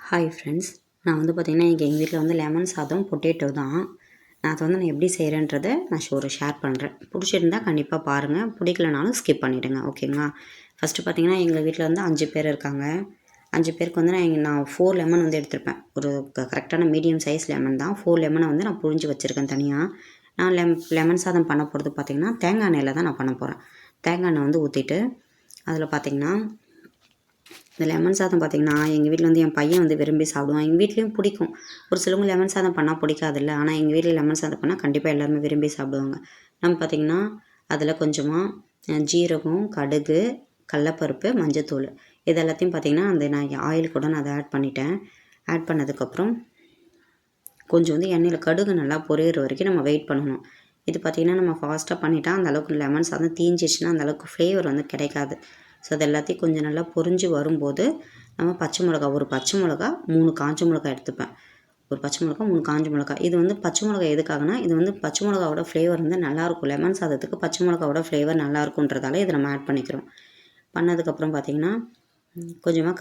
Hi friends, நான் வந்து பார்த்திங்கன்னா இன்றைக்கி எங்கள் வீட்டில் வந்து லெமன் சாதம் பொட்டேட்டோ தான். நான் எப்படி செய்கிறேன்றதை நான் ஷேர் பண்ணுறேன். பிடிச்சிருந்தா கண்டிப்பாக பாருங்கள், பிடிக்கலனாலும் ஸ்கிப் பண்ணிவிடுங்க. ஓகேங்களா? ஃபஸ்ட்டு பார்த்திங்கன்னா எங்கள் வீட்டில் வந்து 5 பேர் இருக்காங்க. 5 பேருக்கு வந்து நான் 4 லெமன் வந்து எடுத்திருப்பேன். ஒரு கரெக்டான மீடியம் சைஸ் லெமன் தான். 4 லெமனை வந்து நான் புழிஞ்சு வச்சுருக்கேன் தனியாக. நான் லெமன் சாதம் பண்ண போகிறது பார்த்திங்கன்னா தேங்காய் எண்ணெயில் தான் நான் பண்ண போகிறேன். தேங்காய் எண்ணெய் வந்து ஊற்றிட்டு அதில் பார்த்திங்கன்னா இந்த லெமன் சாதம் பார்த்திங்கன்னா எங்கள் வீட்டில் வந்து என் பையன் வந்து விரும்பி சாப்பிடுவான். எங்கள் வீட்லேயும் பிடிக்கும். ஒரு சிலவங்க லெமன் சாதம் பண்ணால் பிடிக்காதில்ல. ஆனால் எங்கள் வீட்டில் லெமன் சாதம் பண்ணால் கண்டிப்பாக எல்லாருமே விரும்பி சாப்பிடுவாங்க. நம்ம பார்த்திங்கன்னா அதில் கொஞ்சமாக ஜீரகம், கடுகு, கடலப்பருப்பு, மஞ்சத்தூள் இது எல்லாத்தையும் பார்த்திங்கன்னா நான் ஆயில் கூட நான் அதை ஆட் பண்ணிட்டேன். ஆட் பண்ணதுக்கப்புறம் கொஞ்சம் வந்து எண்ணெயில் கடுகு நல்லா பொரியிற வரைக்கும் நம்ம வெயிட் பண்ணணும். இது பார்த்திங்கன்னா நம்ம ஃபாஸ்ட்டாக பண்ணிட்டா அந்தளவுக்கு லெமன் சாதம் தீஞ்சிச்சுன்னா அந்தளவுக்கு ஃப்ளேவர் வந்து கிடைக்காது. ஸோ அது எல்லாத்தையும் கொஞ்சம் நல்லா பொரிஞ்சு வரும்போது நம்ம பச்சை மிளகா, ஒரு பச்சை மிளகா, 3 காஞ்ச மிளகா எடுத்துப்பேன். ஒரு பச்சை மிளகா, 3 காஞ்ச மிளகா. இது வந்து பச்சை மிளகா எதுக்காகனா, இது வந்து பச்சை மிளகாவோட ஃப்ளேவர் வந்து நல்லாயிருக்கும். லெமன் சாதத்துக்கு பச்சை மிளகாவோட ஃப்ளேவர் நல்லாயிருக்குன்றதால இதை நம்ம ஆட் பண்ணிக்கிறோம். பண்ணதுக்கப்புறம் பார்த்திங்கன்னா கொஞ்சமாக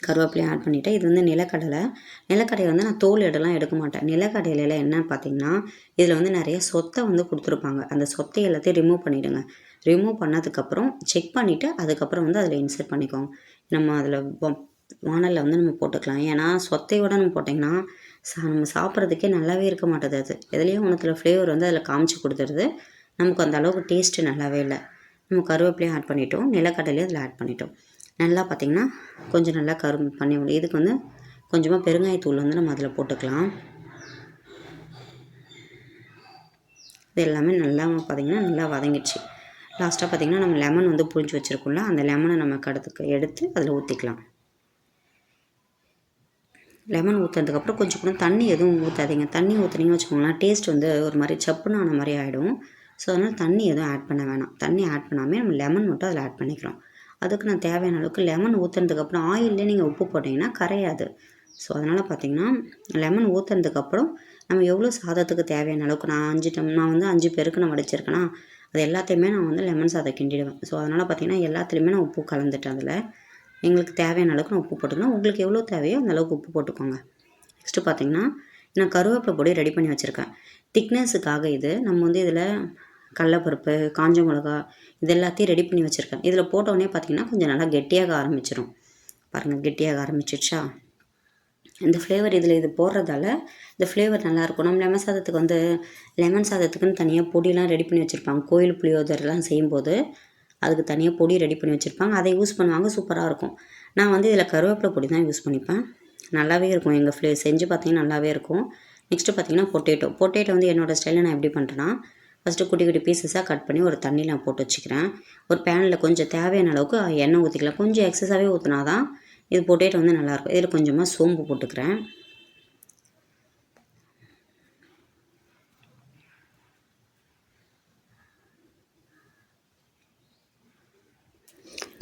கருவேப்பிலையும் ஆட் பண்ணிவிட்டேன். இது வந்து நிலக்கடலை வந்து நான் தோல் எடுக்க மாட்டேன். நிலக்கடலையில் என்ன பார்த்திங்கன்னா இதில் வந்து நிறைய சொத்தை வந்து கொடுத்துருப்பாங்க. அந்த சொத்தை எல்லாத்தையும் ரிமூவ் பண்ணிவிடுங்க. ரிமூவ் பண்ணதுக்கப்புறம் செக் பண்ணிவிட்டு அதுக்கப்புறம் வந்து அதில் இன்சர்ட் பண்ணிக்கோங்க. நம்ம அதில் வானலில் வந்து நம்ம போட்டுக்கலாம். ஏன்னா சொத்தையோடு நம்ம போட்டிங்கன்னா நம்ம சாப்பிட்றதுக்கே நல்லாவே இருக்க மாட்டேது. அது எதுலேயும் ஒன்றுத்தில் ஃப்ளேவர் வந்து அதில் காமிச்சு கொடுத்துருது. நமக்கு அந்த அளவுக்கு டேஸ்ட்டு நல்லாவே இல்லை. நம்ம கருவேப்பிலையும் ஆட் பண்ணிட்டோம், நிலக்கடலையும் அதில் ஆட் பண்ணிட்டோம். நல்லா பார்த்திங்கன்னா கொஞ்சம் நல்லா பண்ணி இதுக்கு வந்து கொஞ்சமாக பெருங்காயத்தூள் வந்து நம்ம அதில் போட்டுக்கலாம். இது எல்லாமே நல்லா பார்த்திங்கன்னா நல்லா வதங்கிடுச்சு. லாஸ்ட்டாக பார்த்திங்கன்னா நம்ம லெமன் வந்து புழிஞ்சு வச்சுருக்கோம்ல, அந்த லெமனை நம்ம எடுத்து அதில் ஊற்றிக்கலாம். லெமன் ஊற்றுனதுக்கப்புறம் கொஞ்சம் கூட தண்ணி எதுவும் ஊற்றாதீங்க. தண்ணி ஊற்றுனீங்கன்னு வச்சுக்கோங்களேன், டேஸ்ட் வந்து ஒரு மாதிரி சப்புன்னு ஆன மாதிரி ஆகிடும். ஸோ அதனால் தண்ணி எதுவும் ஆட் பண்ண வேணாம். தண்ணி ஆட் பண்ணாமல் நம்ம லெமன் மட்டும் அதில் ஆட் பண்ணிக்கிறோம். அதுக்கு நான் தேவையான அளவுக்கு லெமன் ஊற்றுனதுக்கப்புறம் ஆயிலே நீங்கள் உப்பு போட்டிங்கன்னா கரையாது. ஸோ அதனால் பார்த்திங்கன்னா லெமன் ஊற்றுனதுக்கப்புறம் நம்ம எவ்வளோ சாதத்துக்கு தேவையான அளவுக்கு நான் வந்து 5 பேருக்கு நான் வடிச்சிருக்கேன்னா அது எல்லாத்தையுமே நான் வந்து லெமன் சாதம் கிண்டிடுவேன். ஸோ அதனால் பார்த்திங்கன்னா எல்லாத்துலேயுமே நான் உப்பு கலந்துட்டேன். அதில் எங்களுக்கு தேவையான அளவுக்கு நான் உப்பு போட்டுக்கணும். உங்களுக்கு எவ்வளோ தேவையோ அந்த அளவுக்கு உப்பு போட்டுக்கோங்க. நெக்ஸ்ட்டு பார்த்திங்கன்னா நான் கருவேப்பிலை பொடி ரெடி பண்ணி வச்சுருக்கேன். திக்னஸுக்காக இது நம்ம வந்து இதில் கடலப்பருப்பு, காஞ்ச மிளகா இது எல்லாத்தையும் ரெடி பண்ணி வச்சுருக்கேன். இதில் போட்டோடனே பார்த்திங்கன்னா கொஞ்சம் நல்லா கெட்டியாக ஆரம்பிச்சிடும். பாருங்கள், கெட்டியாக ஆரம்பிச்சிடுச்சா? இந்த ஃப்ளேவர் இது போடுறதால இந்த ஃப்ளேவர் நல்லாயிருக்கும். நம்ம லெமன் சாதத்துக்குன்னு தனியாக பொடியெலாம் ரெடி பண்ணி வச்சுருப்பாங்க. கோயில் புளியோதரெலாம் செய்யும்போது அதுக்கு தனியாக பொடி ரெடி பண்ணி வச்சுருப்பாங்க. அதை யூஸ் பண்ணுவாங்க, சூப்பராக இருக்கும். நான் வந்து இதில் கருவேப்பிலை பொடி தான் யூஸ் பண்ணிப்பேன். நல்லாவே இருக்கும். எங்கள் செஞ்சு பார்த்திங்கன்னா நல்லாவே இருக்கும். நெக்ஸ்ட்டு பார்த்திங்கன்னா பொட்டேட்டோ வந்து என்னோடய ஸ்டைலில் நான் எப்படி பண்ணுறேன்னா, ஃபஸ்ட்டு குட்டி குட்டி பீசஸாக கட் பண்ணி ஒரு தண்ணியில் நான் போட்டு வச்சுக்கிறேன். ஒரு பேனில் கொஞ்சம் தேவையான அளவுக்கு எண்ணெய் ஊற்றிக்கலாம். கொஞ்சம் எக்ஸஸாகவே ஊற்றினா தான் இது பொட்டேட்டோ வந்து நல்லாயிருக்கும். இதில் கொஞ்சமாக சோம்பு போட்டுக்கிறேன்.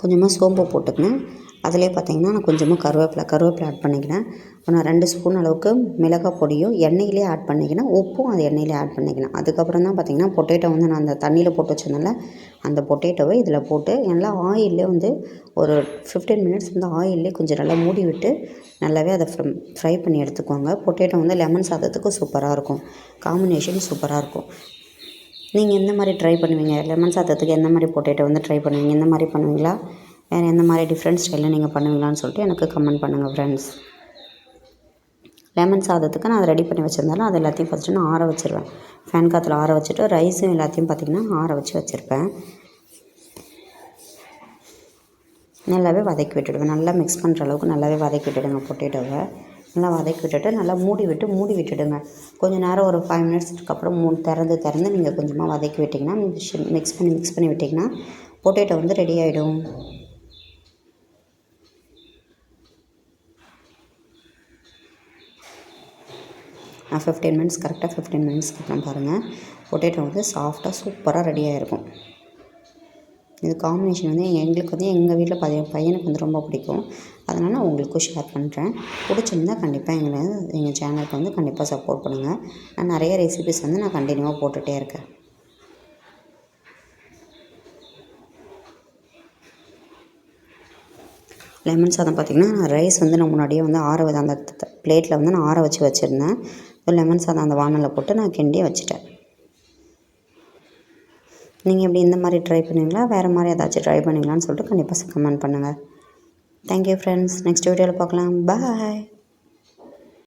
கொஞ்சமாக சோம்பு போட்டுக்கினேன். அதிலே பார்த்திங்கன்னா நான் கொஞ்சமாக கருவேப்பிலை ஆட் பண்ணிக்கிறேன். நான் 2 ஸ்பூன் அளவுக்கு மிளகாய் பொடியும் எண்ணெயிலே ஆட் பண்ணிக்கினேன். உப்பும் அது எண்ணெயிலே ஆட் பண்ணிக்கினேன். அதுக்கப்புறம் தான் பார்த்திங்கன்னா பொட்டேட்டோ வந்து நான் அந்த தண்ணியில் போட்டு வச்சிருந்தேன்ல, அந்த பொட்டேட்டோவை இதில் போட்டு நல்லா ஆயிலே வந்து ஒரு 15 மினிட்ஸ் வந்து ஆயிலே கொஞ்சம் நல்லா மூடி விட்டு நல்லாவே அதை ஃப்ரை பண்ணி எடுத்துக்கோங்க. பொட்டேட்டோ வந்து லெமன் சாதத்துக்கு சூப்பராக இருக்கும். காம்பினேஷன் சூப்பராக இருக்கும். நீங்கள் எந்த மாதிரி ட்ரை பண்ணுவீங்க? லெமன் சாதத்துக்கு எந்த மாதிரி பொட்டேட்டோ வந்து ட்ரை பண்ணுவீங்க? இந்த மாதிரி பண்ணுவீங்களா? வேறு எந்த மாதிரி டிஃப்ரெண்ட் ஸ்டைலில் நீங்கள் பண்ணுவீங்களான்னு சொல்லிட்டு எனக்கு கமெண்ட் பண்ணுங்கள் ஃப்ரெண்ட்ஸ். லெமன் சாதத்துக்கு நான் அதை ரெடி பண்ணி வச்சுருந்தாலும் அது எல்லாத்தையும் ஃபஸ்ட்டு நான் ஆற வச்சுருவேன். ஃபேன் காற்றுல ஆற வச்சுட்டு ரைஸும் எல்லாத்தையும் பார்த்திங்கன்னா ஆற வச்சுருப்பேன். நல்லாவே வதக்கி விட்டுடுவேன். நல்லா மிக்ஸ் பண்ணுற அளவுக்கு நல்லாவே வதக்கி விட்டுடுங்க. பொட்டேட்டோவை நல்லா வதக்கி விட்டுட்டு நல்லா மூடி விட்டுடுங்க. கொஞ்சம் நேரம் ஒரு 5 மினிட்ஸ்க்கு அப்புறம் திறந்து நீங்கள் கொஞ்சமாக வதக்கி விட்டிங்கன்னா மிக்ஸ் பண்ணி விட்டிங்கன்னா பொட்டேட்டோ வந்து ரெடி ஆகிடும். நான் 15 மினிட்ஸ் கரெக்டாக 15 மினிட்ஸ்க்கு அப்புறம் பாருங்கள், பொட்டேட்டோ வந்து சாஃப்டாக சூப்பராக ரெடி ஆகிருக்கும். இது காம்பினேஷன் வந்து எங்களுக்கு வந்து எங்கள் வீட்டில் பையனுக்கு வந்து ரொம்ப பிடிக்கும். அதனால் நான் உங்களுக்கும் ஷேர் பண்ணுறேன். பிடிச்சிருந்தா கண்டிப்பாக எங்கள் சேனலுக்கு வந்து கண்டிப்பாக சப்போர்ட் பண்ணுங்கள். நான் நிறைய ரெசிபிஸ் வந்து நான் கண்டினியூவாக போட்டுகிட்டே இருக்கேன். லெமன் சாதம் பார்த்திங்கன்னா ரைஸ் வந்து நான் முன்னாடியே வந்து அந்த பிளேட்டில் வந்து நான் ஆற வச்சு வச்சுருந்தேன். லெமன் சாதம் அந்த வானலில் போட்டு நான் கிண்டி வச்சுட்டேன். நீங்கள் எப்படி இந்த மாதிரி ட்ரை பண்ணுவீங்களா, வேறு மாதிரி ஏதாச்சும் ட்ரை பண்ணுவீங்களான்னு சொல்லிட்டு கண்டிப்பாக கமெண்ட் பண்ணுங்கள். Thank you friends. நெக்ஸ்ட் வீடியோவில் பார்க்கலாம். பாய்.